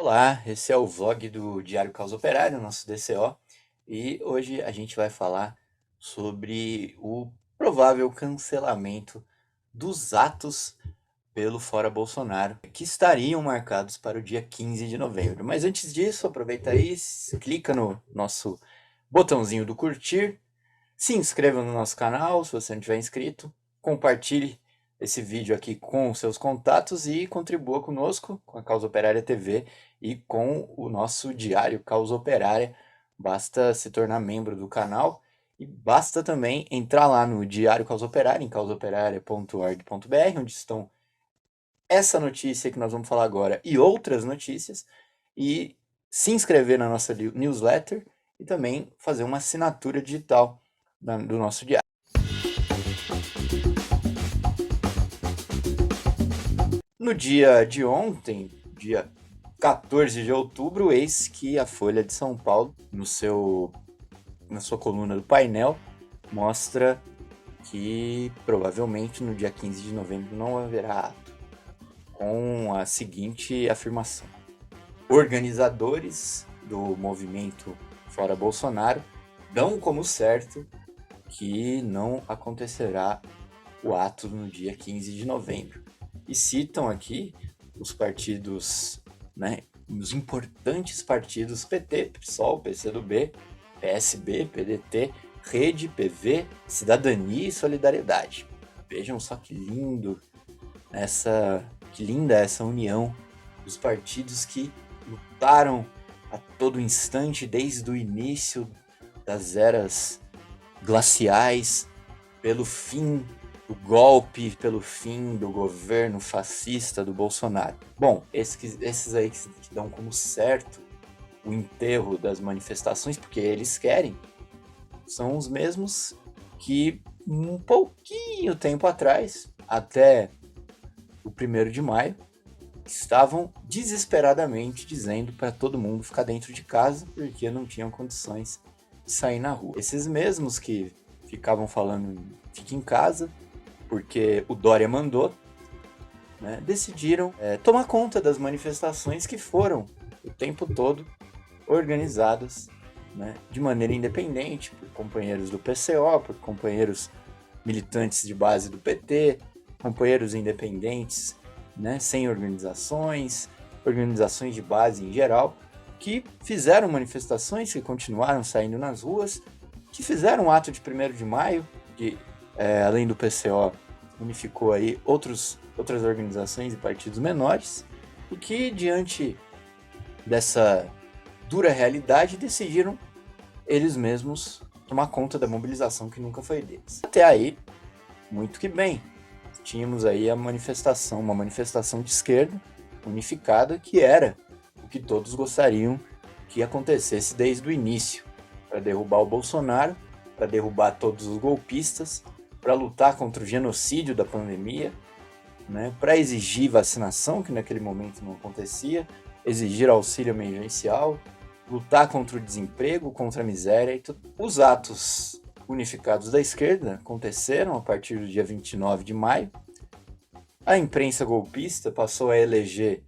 Olá, esse é o vlog do Diário Caos Operário, nosso DCO, e hoje a gente vai falar sobre o provável cancelamento dos atos pelo Fora Bolsonaro, que estariam marcados para o dia 15 de novembro. Mas antes disso, aproveita aí, clica no nosso botãozinho do curtir, se inscreva no nosso canal se você não tiver inscrito, compartilhe esse vídeo aqui com os seus contatos e contribua conosco, com a Causa Operária TV e com o nosso diário Causa Operária. Basta se tornar membro do canal e basta também entrar lá no Diário Causa Operária, em causaoperaria.org.br, onde estão essa notícia que nós vamos falar agora e outras notícias, e se inscrever na nossa newsletter e também fazer uma assinatura digital do nosso diário. No dia de ontem, dia 14 de outubro, eis que a Folha de São Paulo, na sua coluna do painel, mostra que provavelmente no dia 15 de novembro não haverá ato, com a seguinte afirmação: organizadores do movimento Fora Bolsonaro dão como certo que não acontecerá o ato no dia 15 de novembro. E citam aqui os partidos, os importantes partidos PT, PSOL, PCdoB, PSB, PDT, Rede, PV, Cidadania e Solidariedade. Vejam só que linda essa união dos partidos que lutaram a todo instante desde o início das eras glaciais pelo fim do golpe, pelo fim do governo fascista do Bolsonaro. Bom, esses aí que dão como certo o enterro das manifestações, porque eles querem, são os mesmos que um pouquinho tempo atrás, até o 1º de maio, estavam desesperadamente dizendo para todo mundo ficar dentro de casa porque não tinham condições de sair na rua. Esses mesmos que ficavam falando fique em casa porque o Dória mandou, decidiram tomar conta das manifestações que foram o tempo todo organizadas de maneira independente por companheiros do PCO, por companheiros militantes de base do PT, companheiros independentes, sem organizações de base em geral, que fizeram manifestações, que continuaram saindo nas ruas, que fizeram um ato de 1º de maio, que além do PCO unificou aí outras organizações e partidos menores, e que diante dessa dura realidade decidiram eles mesmos tomar conta da mobilização que nunca foi deles. Até aí, muito que bem. Tínhamos aí uma manifestação de esquerda unificada, que era o que todos gostariam que acontecesse desde o início, para derrubar o Bolsonaro, para derrubar todos os golpistas, para lutar contra o genocídio da pandemia, para exigir vacinação, que naquele momento não acontecia, exigir auxílio emergencial, lutar contra o desemprego, contra a miséria e tudo. Os atos unificados da esquerda aconteceram a partir do dia 29 de maio. A imprensa golpista passou a eleger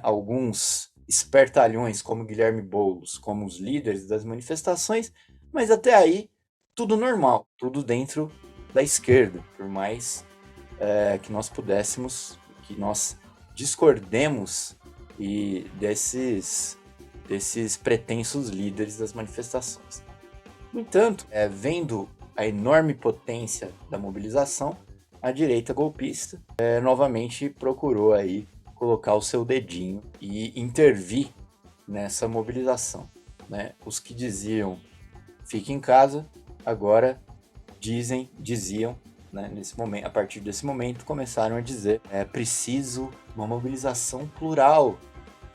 alguns espertalhões como Guilherme Boulos como os líderes das manifestações, mas até aí tudo normal, tudo dentro da esquerda, por mais que nós discordemos desses pretensos líderes das manifestações. No entanto, vendo a enorme potência da mobilização, a direita golpista novamente procurou aí colocar o seu dedinho e intervir nessa mobilização. Os que diziam fique em casa, agora diziam, nesse momento, a partir desse momento, começaram a dizer preciso uma mobilização plural,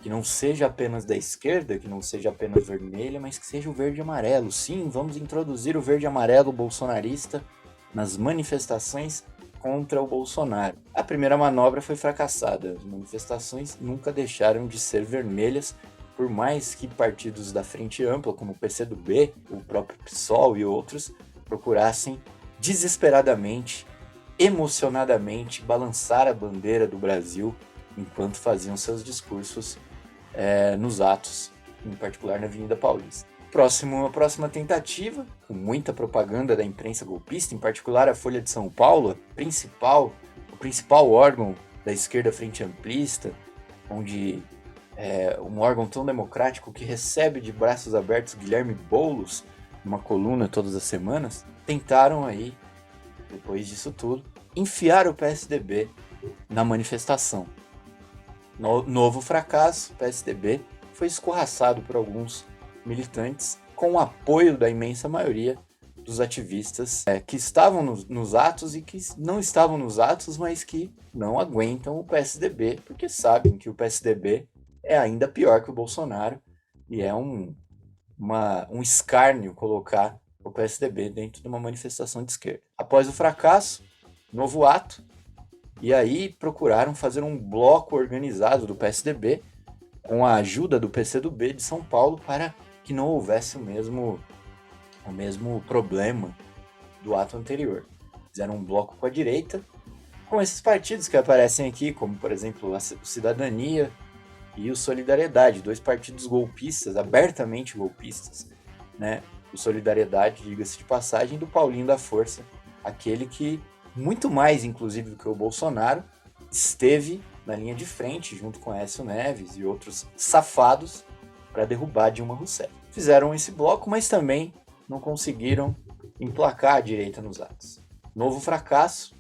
que não seja apenas da esquerda, que não seja apenas vermelha, mas que seja o verde e amarelo. Sim, vamos introduzir o verde e amarelo bolsonarista nas manifestações contra o Bolsonaro. A primeira manobra foi fracassada. As manifestações nunca deixaram de ser vermelhas, por mais que partidos da Frente Ampla, como o PCdoB, o próprio PSOL e outros, procurassem desesperadamente, emocionadamente, balançar a bandeira do Brasil enquanto faziam seus discursos nos atos, em particular na Avenida Paulista. A próxima tentativa, com muita propaganda da imprensa golpista, em particular a Folha de São Paulo, o principal órgão da esquerda frente amplista, onde um órgão tão democrático que recebe de braços abertos Guilherme Boulos, numa coluna todas as semanas, tentaram aí, depois disso tudo, enfiar o PSDB na manifestação. Novo fracasso, o PSDB foi escorraçado por alguns militantes com o apoio da imensa maioria dos ativistas que estavam nos atos e que não estavam nos atos, mas que não aguentam o PSDB, porque sabem que o PSDB é ainda pior que o Bolsonaro e é um escárnio colocar o PSDB dentro de uma manifestação de esquerda. Após o fracasso, novo ato, e aí procuraram fazer um bloco organizado do PSDB com a ajuda do PCdoB de São Paulo para que não houvesse o mesmo problema do ato anterior. Fizeram um bloco com a direita, com esses partidos que aparecem aqui, como por exemplo o Cidadania e o Solidariedade, dois partidos golpistas, abertamente golpistas, né? O Solidariedade, diga-se de passagem, do Paulinho da Força, aquele que, muito mais inclusive do que o Bolsonaro, esteve na linha de frente, junto com Aécio Neves e outros safados, para derrubar Dilma Rousseff. Fizeram esse bloco, mas também não conseguiram emplacar a direita nos atos. Novo fracasso,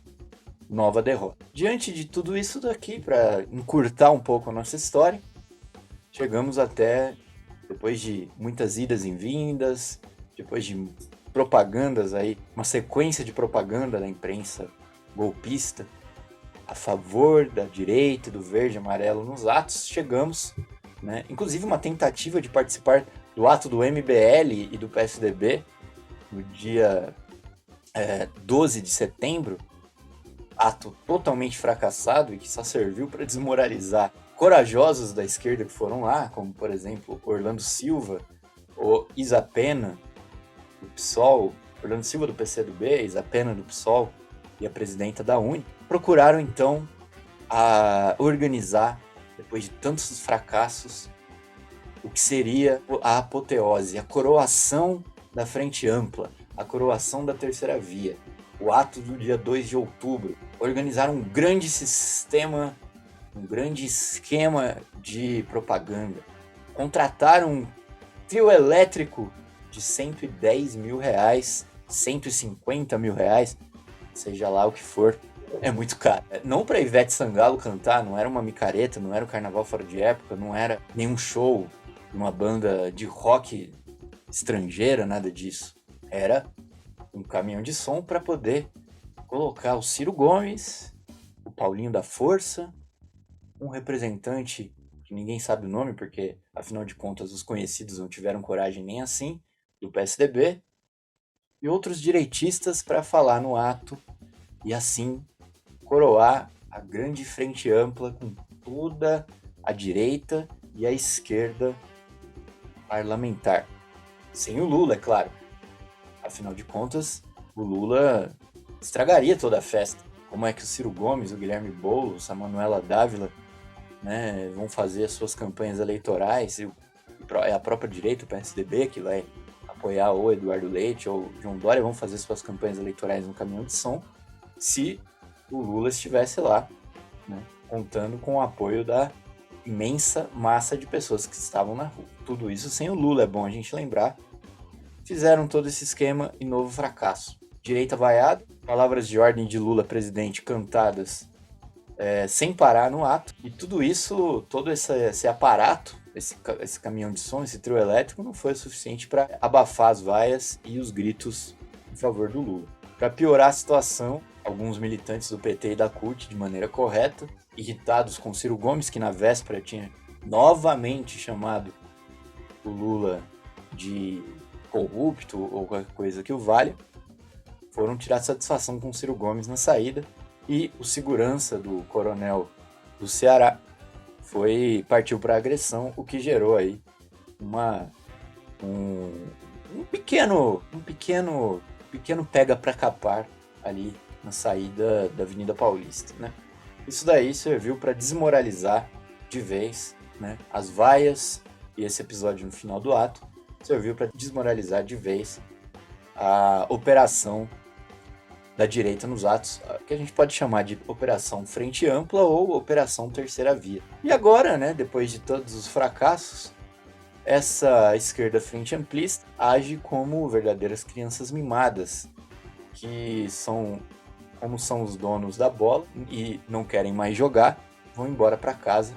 nova derrota. Diante de tudo isso daqui, para encurtar um pouco a nossa história, chegamos até, depois de muitas idas e vindas, depois de propagandas aí, uma sequência de propaganda da imprensa golpista a favor da direita, do verde e amarelo nos atos, chegamos, né, inclusive uma tentativa de participar do ato do MBL e do PSDB no dia 12 de setembro, ato totalmente fracassado e que só serviu para desmoralizar corajosos da esquerda que foram lá, como por exemplo Orlando Silva, ou Isa Pena do PSOL, Orlando Silva do PCdoB, Isa Pena do PSOL e a presidenta da UNE, procuraram então organizar, depois de tantos fracassos, o que seria a apoteose, a coroação da Frente Ampla, a coroação da Terceira Via, o ato do dia 2 de outubro. Organizaram um grande esquema de propaganda. Contrataram um trio elétrico de R$110 mil, R$150 mil, seja lá o que for. É muito caro. Não para Ivete Sangalo cantar, não era uma micareta, não era o carnaval fora de época, não era nenhum show de uma banda de rock estrangeira, nada disso. Era um caminhão de som para poder colocar o Ciro Gomes, o Paulinho da Força, um representante que ninguém sabe o nome, porque afinal de contas os conhecidos não tiveram coragem nem assim, do PSDB, e outros direitistas para falar no ato e assim coroar a grande frente ampla com toda a direita e a esquerda parlamentar. Sem o Lula, é claro. Afinal de contas, o Lula estragaria toda a festa. Como é que o Ciro Gomes, o Guilherme Boulos, a Manuela Dávila, né, vão fazer as suas campanhas eleitorais, e a própria direita, o PSDB, que vai apoiar ou Eduardo Leite ou João Dória, vão fazer suas campanhas eleitorais no caminhão de som, se o Lula estivesse lá, né, contando com o apoio da imensa massa de pessoas que estavam na rua. Tudo isso sem o Lula, é bom a gente lembrar. Fizeram todo esse esquema e novo fracasso. Direita vaiada, palavras de ordem de Lula presidente cantadas sem parar no ato. E tudo isso, todo esse aparato, esse caminhão de som, esse trio elétrico, não foi o suficiente para abafar as vaias e os gritos em favor do Lula. Para piorar a situação, alguns militantes do PT e da CUT, de maneira correta, irritados com Ciro Gomes, que na véspera tinha novamente chamado o Lula de corrupto ou qualquer coisa que o valha, foram tirar satisfação com Ciro Gomes na saída, e o segurança do coronel do Ceará partiu para agressão, o que gerou aí um pequeno pega para capar ali na saída da Avenida Paulista, né? Isso daí serviu para desmoralizar de vez né, as vaias e esse episódio no final do ato serviu para desmoralizar de vez a operação da direita nos atos, que a gente pode chamar de Operação Frente Ampla ou Operação Terceira Via. E agora, né, depois de todos os fracassos, essa esquerda frente amplista age como verdadeiras crianças mimadas, que como são os donos da bola e não querem mais jogar, vão embora para casa,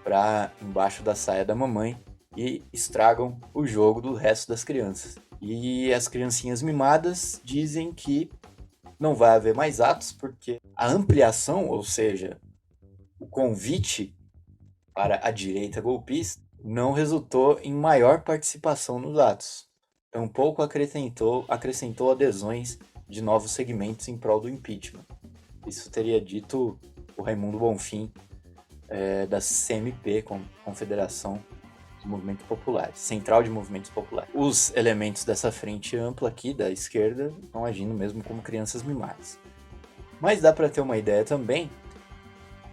para embaixo da saia da mamãe, e estragam o jogo do resto das crianças. E as criancinhas mimadas dizem que não vai haver mais atos porque a ampliação, ou seja, o convite para a direita golpista, não resultou em maior participação nos atos. Tampouco acrescentou adesões de novos segmentos em prol do impeachment. Isso teria dito o Raimundo Bonfim, da CMP, Confederação de Movimentos Populares, Central de Movimentos Populares. Os elementos dessa frente ampla aqui, da esquerda, estão agindo mesmo como crianças mimadas. Mas dá para ter uma ideia também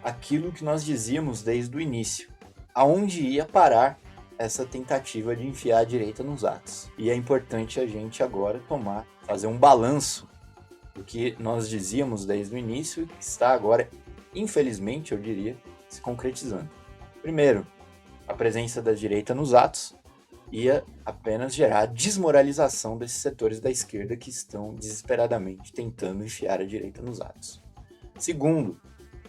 aquilo que nós dizíamos desde o início. Aonde ia parar essa tentativa de enfiar a direita nos atos. E é importante a gente agora fazer um balanço do que nós dizíamos desde o início e que está agora, infelizmente, eu diria, se concretizando. Primeiro, a presença da direita nos atos ia apenas gerar desmoralização desses setores da esquerda que estão desesperadamente tentando enfiar a direita nos atos. Segundo,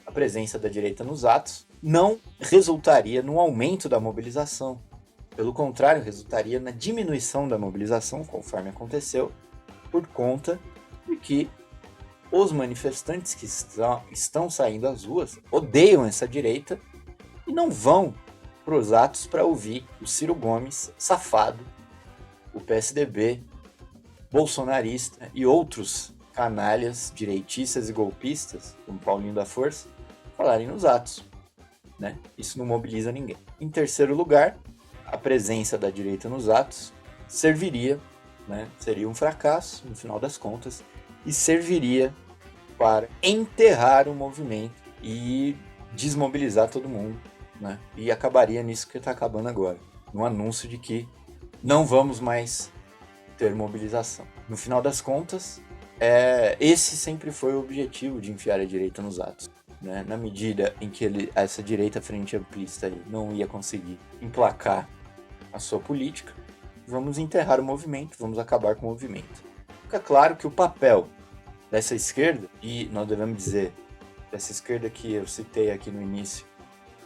a presença da direita nos atos não resultaria no aumento da mobilização. Pelo contrário, resultaria na diminuição da mobilização, conforme aconteceu, por conta de que os manifestantes que estão saindo às ruas odeiam essa direita e não vão para os atos para ouvir o Ciro Gomes, safado, o PSDB, bolsonarista e outros canalhas direitistas e golpistas, como Paulinho da Força, falarem nos atos, né? Isso não mobiliza ninguém. Em terceiro lugar, a presença da direita nos atos serviria, né? Seria um fracasso, no final das contas, e serviria para enterrar o movimento e desmobilizar todo mundo, né? E acabaria nisso que está acabando agora, no anúncio de que não vamos mais ter mobilização. No final das contas, esse sempre foi o objetivo de enfiar a direita nos atos, né? Na medida em que essa direita frente amplista aí não ia conseguir emplacar a sua política, vamos enterrar o movimento, vamos acabar com o movimento. Fica claro que o papel dessa esquerda, e nós devemos dizer, dessa esquerda que eu citei aqui no início,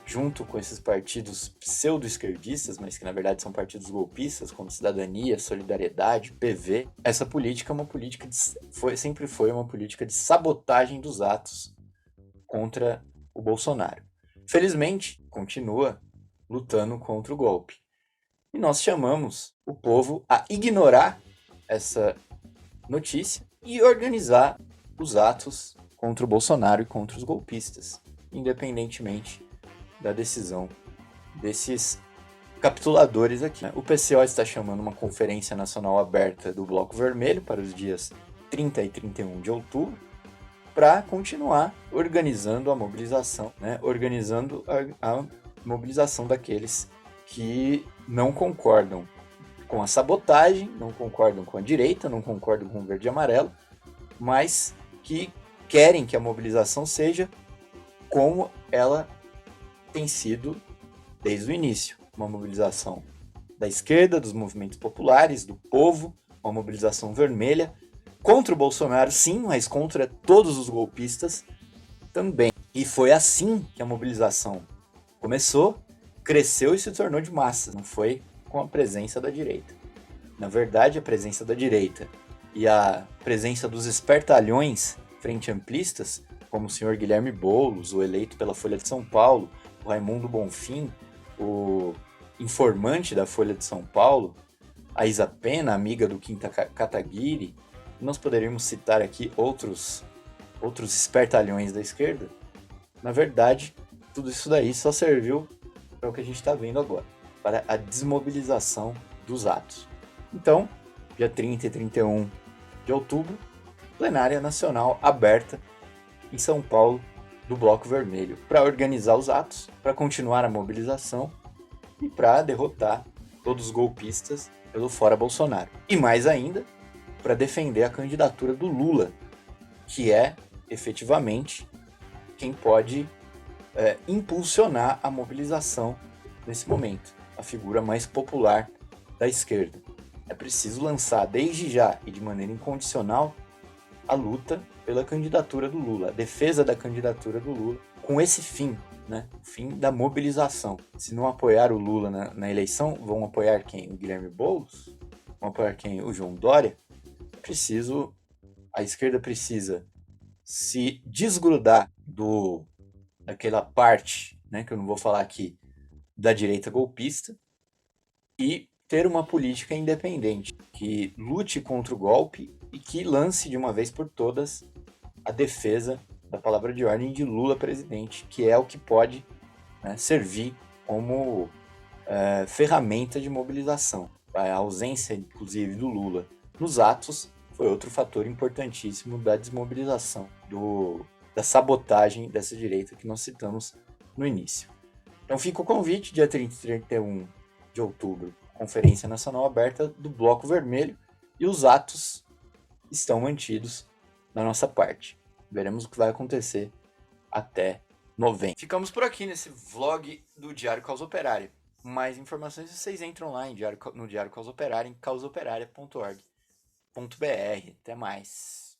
junto com esses partidos pseudo-esquerdistas, mas que na verdade são partidos golpistas, como Cidadania, Solidariedade, PV, essa política é uma política sempre foi uma política de sabotagem dos atos contra o Bolsonaro. Felizmente, continua lutando contra o golpe. E nós chamamos o povo a ignorar essa notícia e organizar os atos contra o Bolsonaro e contra os golpistas, independentemente da decisão desses capituladores aqui. O PCO está chamando uma conferência nacional aberta do Bloco Vermelho para os dias 30 e 31 de outubro, para continuar organizando a mobilização, né? Organizando a mobilização daqueles que não concordam com a sabotagem, não concordam com a direita, não concordam com o verde e amarelo, mas que querem que a mobilização seja como ela tem sido desde o início. Uma mobilização da esquerda, dos movimentos populares, do povo, uma mobilização vermelha, contra o Bolsonaro sim, mas contra todos os golpistas também. E foi assim que a mobilização começou, cresceu e se tornou de massa, não foi com a presença da direita. Na verdade, a presença da direita e a presença dos espertalhões frente amplistas, como o senhor Guilherme Boulos, o eleito pela Folha de São Paulo, o Raimundo Bonfim, o informante da Folha de São Paulo, a Isa Pena, amiga do Kim Kataguiri, nós poderíamos citar aqui outros espertalhões da esquerda. Na verdade, tudo isso daí só serviu para o que a gente está vendo agora, para a desmobilização dos atos. Então, dia 30 e 31 de outubro, plenária nacional aberta em São Paulo do Bloco Vermelho, para organizar os atos, para continuar a mobilização e para derrotar todos os golpistas pelo fora Bolsonaro. E mais ainda, para defender a candidatura do Lula, que é efetivamente quem pode impulsionar a mobilização nesse momento, a figura mais popular da esquerda. É preciso lançar desde já e de maneira incondicional a luta pela candidatura do Lula, a defesa da candidatura do Lula, com esse fim, né? O fim da mobilização. Se não apoiar o Lula na eleição, vão apoiar quem? O Guilherme Boulos? Vão apoiar quem? O João Dória? A esquerda precisa se desgrudar daquela parte, né, que eu não vou falar aqui, da direita golpista, e ter uma política independente, que lute contra o golpe e que lance de uma vez por todas a defesa da palavra de ordem de Lula presidente, que é o que pode, né, servir como ferramenta de mobilização. A ausência, inclusive, do Lula nos atos foi outro fator importantíssimo da desmobilização, da sabotagem dessa direita que nós citamos no início. Então fica o convite, dia 30 e 31 de outubro, Conferência Nacional Aberta do Bloco Vermelho, e os atos estão mantidos da nossa parte. Veremos o que vai acontecer até novembro. Ficamos por aqui nesse vlog do Diário Causa Operária. Mais informações vocês entram lá no Diário Causa Operária, em causaoperaria.org.br. Até mais.